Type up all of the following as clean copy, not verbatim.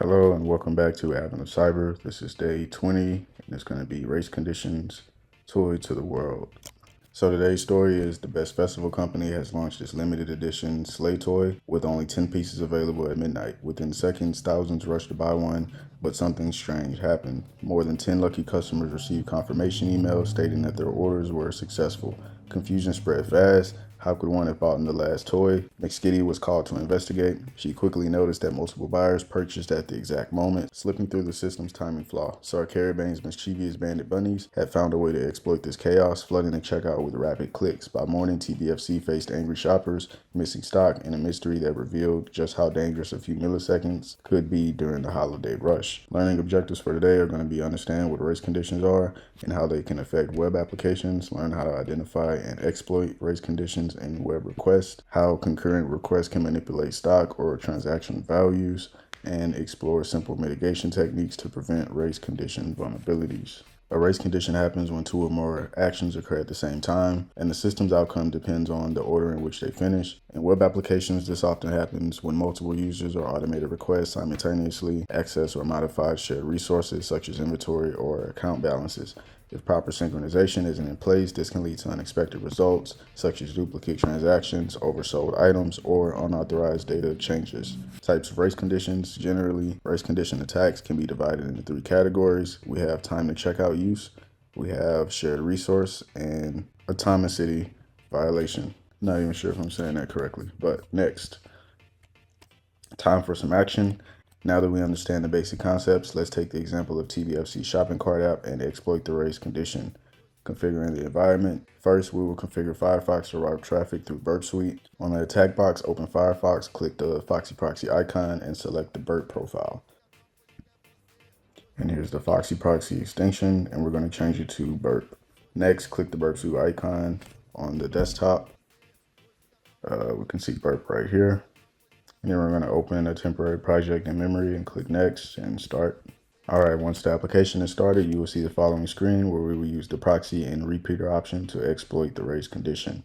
Hello and welcome back to Advent of Cyber. This is day 20 and it's going to be Race Conditions, Toy to the World. So today's story is the Best Festival Company has launched its limited edition sleigh toy with only 10 pieces available at midnight. Within seconds, thousands rushed to buy one, but something strange happened. More than 10 lucky customers received confirmation emails stating that their orders were successful. Confusion spread fast. How could one have bought in the last toy? McSkitty was called to investigate. She quickly noticed that multiple buyers purchased at the exact moment, slipping through the system's timing flaw. Sir Carabane's mischievous bandit bunnies had found a way to exploit this chaos, flooding the checkout with rapid clicks. By morning, TBFC faced angry shoppers, missing stock, and a mystery that revealed just how dangerous a few milliseconds could be during the holiday rush. Learning objectives for today are going to be understand what race conditions are and how they can affect web applications, learn how to identify and exploit race conditions in web requests, how concurrent requests can manipulate stock or transaction values, and explore simple mitigation techniques to prevent race condition vulnerabilities. A race condition happens when two or more actions occur at the same time, and the system's outcome depends on the order in which they finish. In web applications, this often happens when multiple users or automated requests simultaneously access or modify shared resources such as inventory or account balances. If proper synchronization isn't in place, this can lead to unexpected results, such as duplicate transactions, oversold items, or unauthorized data changes. Types of race conditions. Generally, race condition attacks can be divided into three categories. We have time to checkout use, we have shared resource, and atomicity violation. Not even sure if I'm saying that correctly, but next. Time for some action. Now that we understand the basic concepts, let's take the example of TBFC shopping cart app and exploit the race condition. Configuring the environment. First, we will configure Firefox to route traffic through Burp Suite. On the attack box, open Firefox, click the Foxy Proxy icon, and select the Burp profile. And here's the Foxy Proxy extension, and we're going to change it to Burp. Next, click the Burp Suite icon on the desktop. We can see Burp right here. And then we're going to open a temporary project in memory and click next and start. All right, once the application is started, you will see the following screen where we will use the proxy and repeater option to exploit the race condition.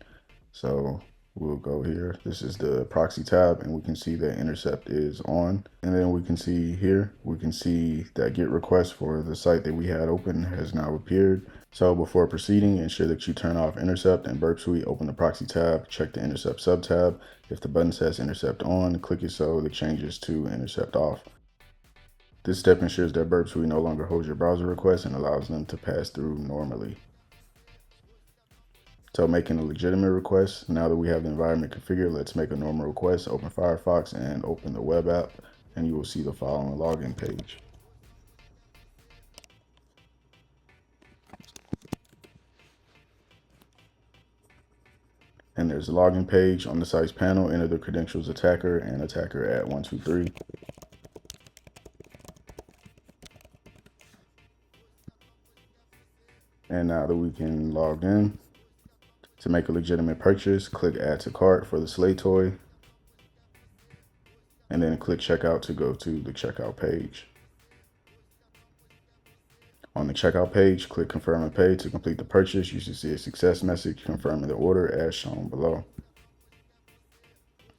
So we'll go here. This is the proxy tab, and we can see that intercept is on. And then we can see here, we can see that get request for the site that we had open has now appeared. So before proceeding, ensure that you turn off intercept and Burp Suite, open the proxy tab, check the intercept sub tab. If the button says intercept on, click it so it changes to intercept off. This step ensures that Burp Suite no longer holds your browser requests and allows them to pass through normally. So making a legitimate request, now that we have the environment configured, let's make a normal request, open Firefox and open the web app, and you will see the following login page. And there's the login page. On the site's panel, enter the credentials attacker and attacker at 123. And now that we can log in, to make a legitimate purchase, click add to cart for the sleigh toy, and then click checkout to go to the checkout page. On the checkout page, click confirm and pay to complete the purchase. You should see a success message confirming the order as shown below.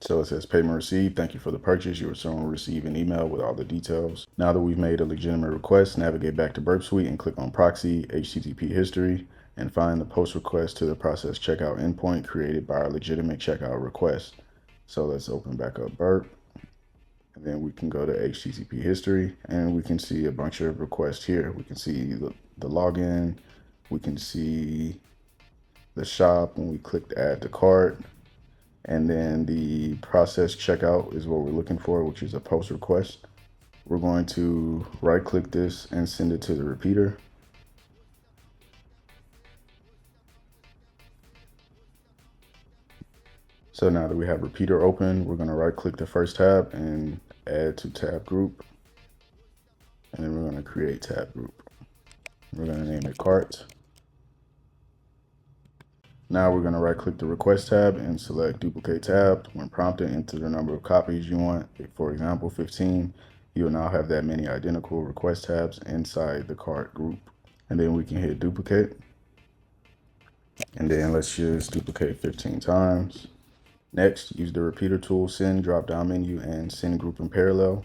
So it says payment received. Thank you for the purchase. You will soon receive an email with all the details. Now that we've made a legitimate request, navigate back to Burp Suite and click on proxy, HTTP history, and find the post request to the process checkout endpoint created by our legitimate checkout request. So let's open back up Burp. And then we can go to HTTP history and we can see a bunch of requests here. We can see the login. We can see the shop when we click to add to cart. And then the process checkout is what we're looking for, which is a post request. We're going to right click this and send it to the repeater. So now that we have repeater open, we're going to right click the first tab and add to tab group. And then we're going to create tab group. We're going to name it cart. Now we're going to right click the request tab and select duplicate tab. When prompted, enter the number of copies you want. For example, 15. You will now have that many identical request tabs inside the cart group. And then we can hit duplicate. And then let's just duplicate 15 times. Next, use the repeater tool, send drop down menu, and send group in parallel.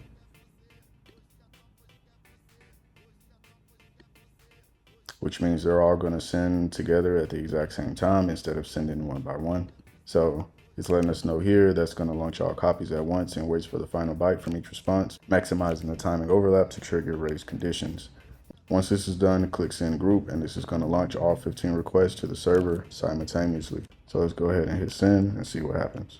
which means they're all going to send together at the exact same time instead of sending one by one. So it's letting us know here that's going to launch all copies at once and waits for the final byte from each response, maximizing the timing overlap to trigger race conditions. Once this is done, click send group, and this is going to launch all 15 requests to the server simultaneously. So let's go ahead and hit send and see what happens.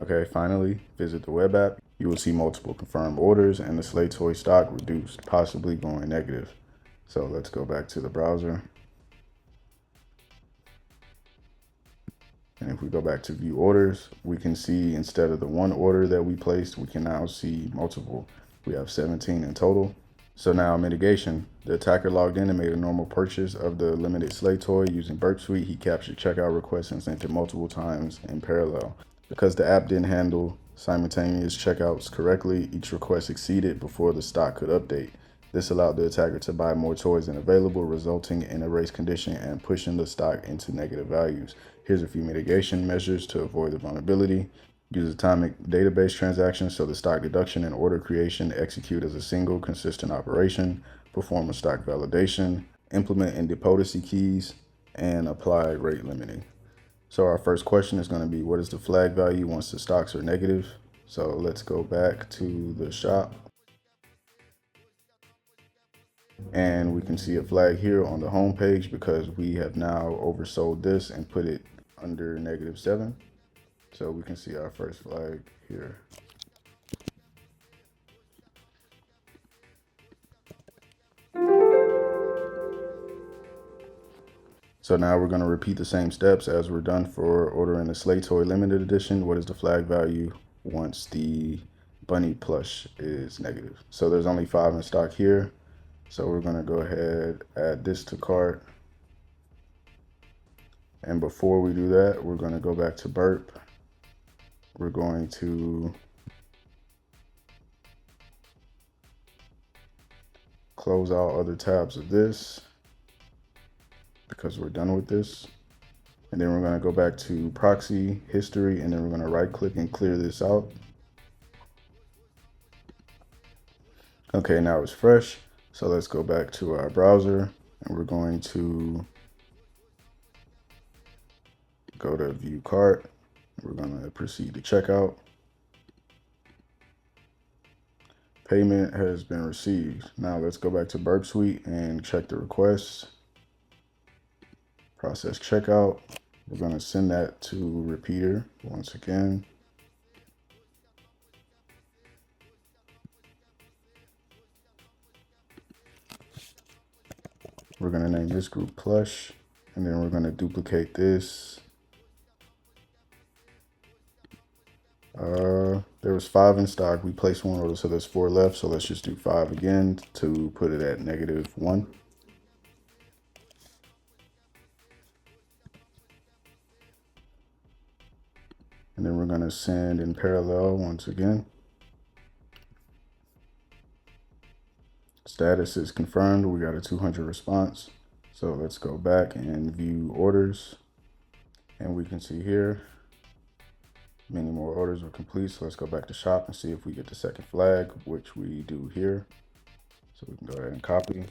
Okay, finally, visit the web app. You will see multiple confirmed orders and the Slay toy stock reduced, possibly going negative. So let's go back to the browser. And if we go back to view orders, we can see instead of the one order that we placed, we can now see multiple. We have 17 in total. So now mitigation. The attacker logged in and made a normal purchase of the limited Slay toy using Burp Suite. He captured checkout requests and sent it multiple times in parallel. Because the app didn't handle simultaneous checkouts correctly, each request exceeded before the stock could update. This allowed the attacker to buy more toys than available, resulting in a race condition and pushing the stock into negative values. Here's a few mitigation measures to avoid the vulnerability. Use atomic database transactions so the stock deduction and order creation execute as a single consistent operation. Perform a stock validation. Implement independency keys and apply rate limiting. So our first question is going to be, what is the flag value once the stocks are negative? So let's go back to the shop. And we can see a flag here on the home page because we have now oversold this and put it under -7. So we can see our first flag here. So now we're going to repeat the same steps as we're done for ordering the Slay Toy Limited Edition. What is the flag value once the bunny plush is negative? So there's only 5 in stock here. So we're going to go ahead, add this to cart. And before we do that, we're going to go back to Burp. We're going to close all other tabs of this because we're done with this. And then we're going to go back to proxy history, and then we're going to right click and clear this out. Okay, now it's fresh. So let's go back to our browser, and we're going to go to view cart. We're going to proceed to checkout. Payment has been received. Now let's go back to Burp Suite and check the requests. Process checkout. We're going to send that to repeater once again. We're going to name this group plush, and then we're going to duplicate this. There was 5 in stock. We placed 1 order, so there's 4 left. So let's just do 5 again to put it at -1. And then we're going to send in parallel once again. Status is confirmed. We got a 200 response. So let's go back and view orders. And we can see here, many more orders were complete. So let's go back to shop and see if we get the second flag, which we do here. So we can go ahead and copy.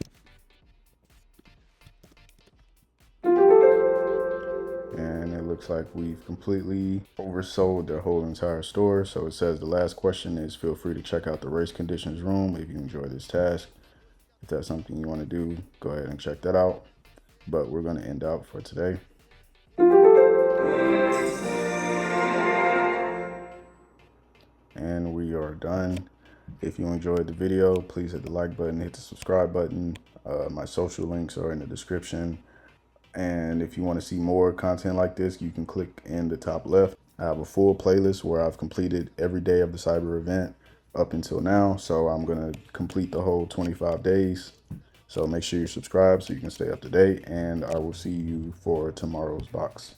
And it looks like we've completely oversold the whole entire store. So it says the last question is, feel free to check out the race conditions room if you enjoy this task. If that's something you want to do, go ahead and check that out. But we're going to end out for today. And we are done. If you enjoyed the video, please hit the like button, hit the subscribe button. My social links are in the description. And if you want to see more content like this, you can click in the top left. I have a full playlist where I've completed every day of the cyber event up until now. So I'm going to complete the whole 25 days. So make sure you're subscribed so you can stay up to date. And I will see you for tomorrow's box.